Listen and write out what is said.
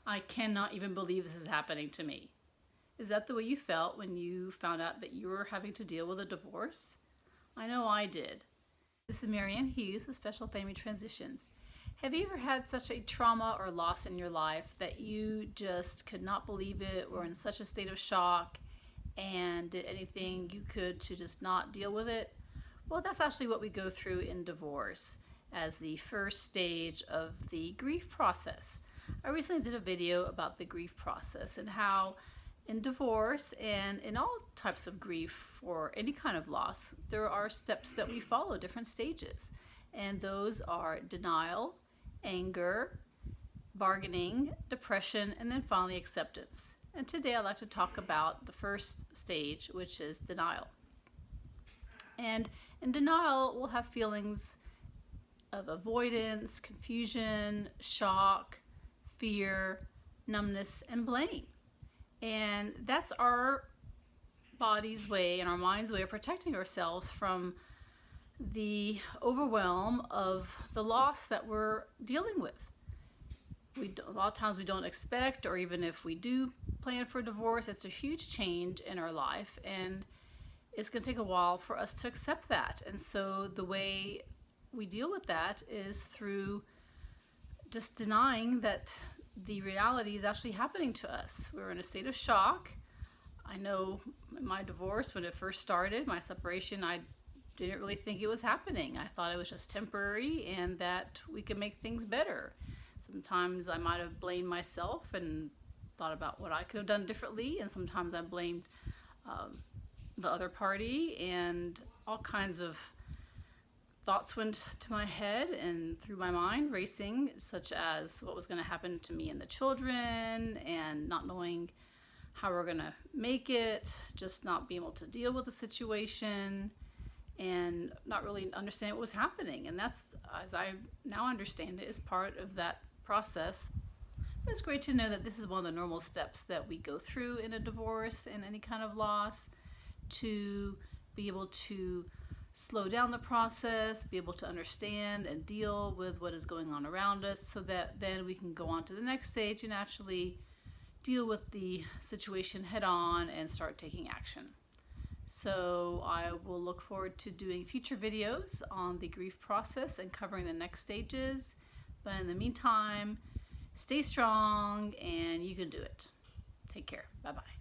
I cannot even believe this is happening to me. Is that the way you felt when you found out that you were having to deal with a divorce? I know I did. This is Marianne Hughes with Special Family Transitions. Have you ever had such a trauma or loss in your life that you just could not believe it, were in such a state of shock, and did anything you could to just not deal with it? Well, that's actually what we go through in divorce as the first stage of the grief process. I recently did a video about the grief process and how in divorce and in all types of grief or any kind of loss, there are steps that we follow, different stages. And those are denial, anger, bargaining, depression, and then finally acceptance. And today I'd like to talk about the first stage, which is denial. And in denial, we'll have feelings of avoidance, confusion, shock, fear, numbness, and blame. And that's our body's way and our mind's way of protecting ourselves from the overwhelm of the loss that we're dealing with. A lot of times we don't expect, or even if we do plan for divorce, it's a huge change in our life, and it's going to take a while for us to accept that. And so the way we deal with that is through just denying that the reality is actually happening to us. We're in a state of shock. I know my divorce, when it first started, my separation, I didn't really think it was happening. I thought it was just temporary and that we could make things better. Sometimes I might have blamed myself and thought about what I could have done differently, and sometimes I blamed the other party, and all kinds of thoughts went to my head and through my mind racing, such as what was going to happen to me and the children, and not knowing how we're going to make it, just not being able to deal with the situation, and not really understand what was happening. And that's, as I now understand it, is part of that process. But it's great to know that this is one of the normal steps that we go through in a divorce and any kind of loss, to be able to slow down the process, be able to understand and deal with what is going on around us, so that then we can go on to the next stage and actually deal with the situation head on and start taking action. So I will look forward to doing future videos on the grief process and covering the next stages. But in the meantime, stay strong and you can do it. Take care. Bye-bye.